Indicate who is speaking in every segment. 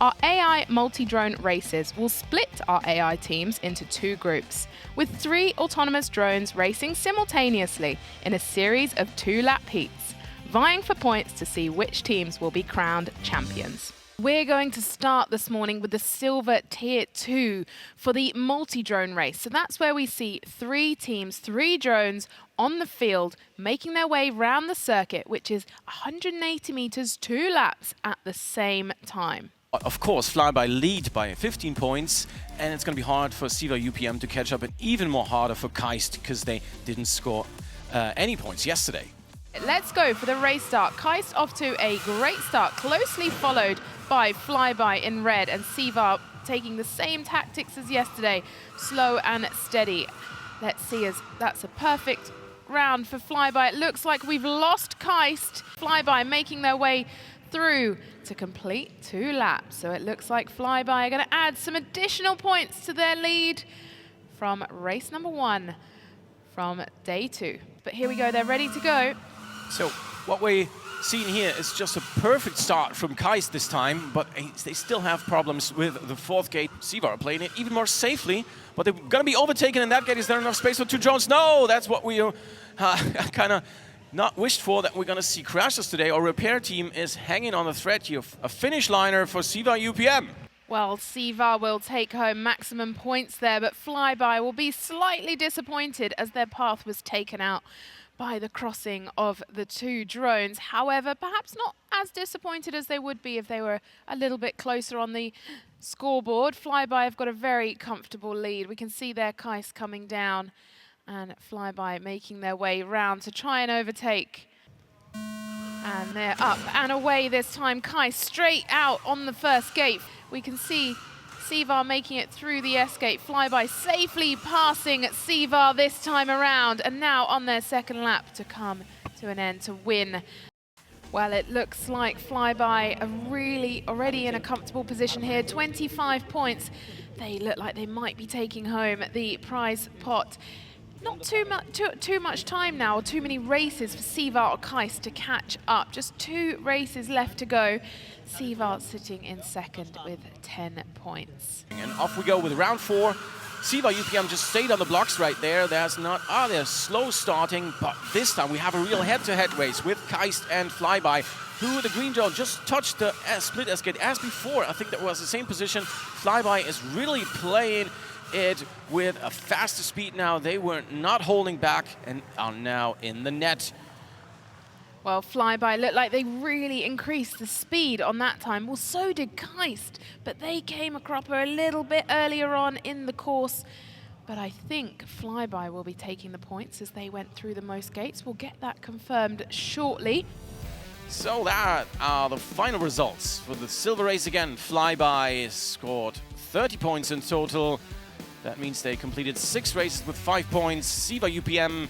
Speaker 1: Our AI multi-drone races will split our AI teams into 2 groups, with 3 autonomous drones racing simultaneously in a series of 2-lap heats, vying for points to see which teams will be crowned champions. We're going to start this morning with the Silver Tier 2 for the multi-drone race. So that's where we see 3 teams, 3 drones on the field, making their way round the circuit, which is 180 meters, 2 laps at the same time.
Speaker 2: Of course, Flyby lead by 15 points, and it's going to be hard for Siva UPM to catch up, and even more harder for Keist because they didn't score any points yesterday.
Speaker 1: Let's go for the race start. Keist off to a great start, closely followed by Flyby in red, and Siva taking the same tactics as yesterday, slow and steady. Let's see, as that's a perfect round for Flyby. It looks like we've lost Keist. Flyby making their way through to complete 2 laps. So it looks like Flyby are going to add some additional points to their lead from race number 1 from day 2. But here we go, they're ready to go.
Speaker 2: So what we're seeing here is just a perfect start from Keist this time, but they still have problems with the 4th gate. Siva are playing it even more safely, but they're going to be overtaken in that gate. Is there enough space for 2 drones? No, that's what we kind of not wished for, that we're going to see crashes today. Our repair team is hanging on the thread here. A finish liner for Siva UPM.
Speaker 1: Well, Siva will take home maximum points there, but Flyby will be slightly disappointed as their path was taken out by the crossing of the 2 drones. However, perhaps not as disappointed as they would be if they were a little bit closer on the scoreboard. Flyby have got a very comfortable lead. We can see their Keist coming down, and Flyby making their way round to try and overtake. And they're up and away this time. Keist straight out on the 1st gate. We can see Siva making it through the S-gate. Flyby safely passing Siva this time around, and now on their 2nd lap to come to an end to win. Well, it looks like Flyby are really already in a comfortable position here. 25 points. They look like they might be taking home the prize pot. Not too much time now, or too many races for Siva or Keist to catch up. Just 2 races left to go. Siva sitting in 2nd with 10 points.
Speaker 2: And off we go with round 4. Siva UPM just stayed on the blocks right there. They're slow starting, but this time we have a real head-to-head race with Keist and Flyby, who the green drone just touched the split S-gate as before. I think that was the same position. Flyby is really playing it with a faster speed now. They were not holding back and are now in the net.
Speaker 1: Well, Flyby looked like they really increased the speed on that time. Well, so did Keist, but they came a cropper a little bit earlier on in the course. But I think Flyby will be taking the points as they went through the most gates. We'll get that confirmed shortly.
Speaker 2: So that are the final results for the silver race again. Flyby scored 30 points in total. That means they completed 6 races with 5 points. Siva UPM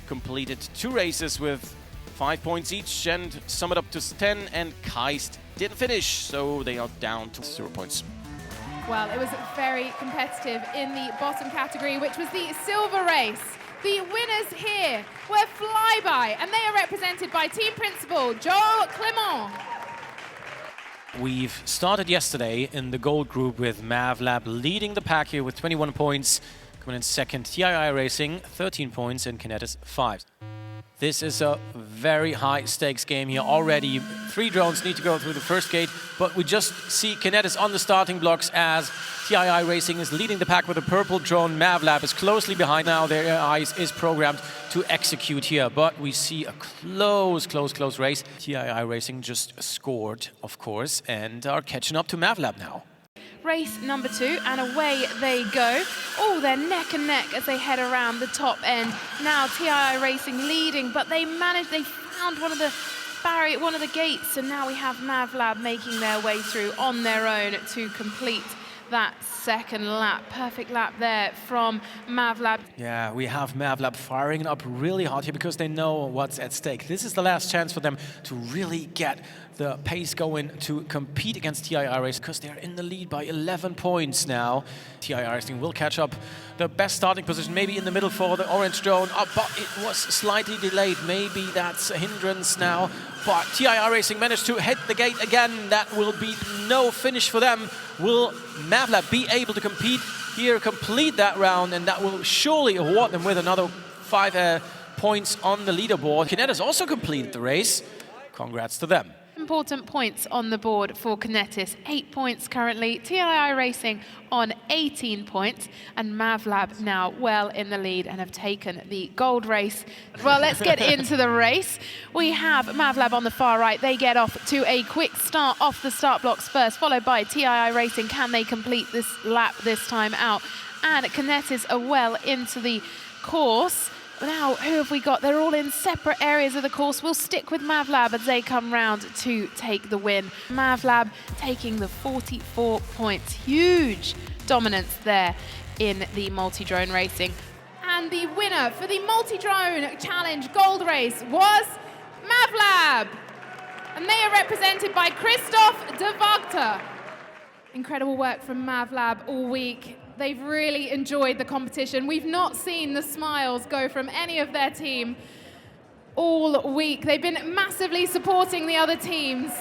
Speaker 2: completed 2 races with 5 points each and sum it up to 10, and Keist didn't finish, so they are down to 0 points.
Speaker 1: Well, it was very competitive in the bottom category, which was the silver race. The winners here were Flyby, and they are represented by team principal Joel Clement.
Speaker 2: We've started yesterday in the gold group with MavLab leading the pack here with 21 points. Coming in 2nd, TII Racing, 13 points, and Kinetis 5. This is a very high stakes game here already. 3 drones need to go through the 1st gate, but we just see Kinetis on the starting blocks as TII Racing is leading the pack with a purple drone. MavLab is closely behind now. Their eyes is programmed to execute here, but we see a close race. TII Racing just scored, of course, and are catching up to MavLab now.
Speaker 1: Race number 2, and away they go. Oh, they're neck and neck as they head around the top end. Now TII Racing leading, but they found one of the gates, and now we have MavLab making their way through on their own to complete that second lap. Perfect lap there from Mavlab.
Speaker 2: Yeah, we have Mavlab firing up really hard here because they know what's at stake. This is the last chance for them to really get the pace going to compete against TIR Racing because they're in the lead by 11 points now. TIR Racing will catch up. The best starting position maybe in the middle for the orange drone, but it was slightly delayed. Maybe that's a hindrance now. But TIR Racing managed to hit the gate again. That will be no finish for them. Will Mavlab be able to compete here, complete that round, and that will surely award them with another 5 points on the leaderboard. Kinetis also completed the race. Congrats to them.
Speaker 1: Important points on the board for Kinetis. 8 points currently. TII Racing on 18 points. And Mavlab now well in the lead and have taken the gold race. Well, let's get into the race. We have Mavlab on the far right. They get off to a quick start off the start blocks first, followed by TII Racing. Can they complete this lap this time out? And Kinetis are well into the course. Now, who have we got? They're all in separate areas of the course. We'll stick with Mavlab as they come round to take the win. Mavlab taking the 44 points. Huge dominance there in the multi-drone racing. And the winner for the multi-drone challenge gold race was Mavlab. And they are represented by Christoph de Wagter. Incredible work from Mavlab all week. They've really enjoyed the competition. We've not seen the smiles go from any of their team all week. They've been massively supporting the other teams.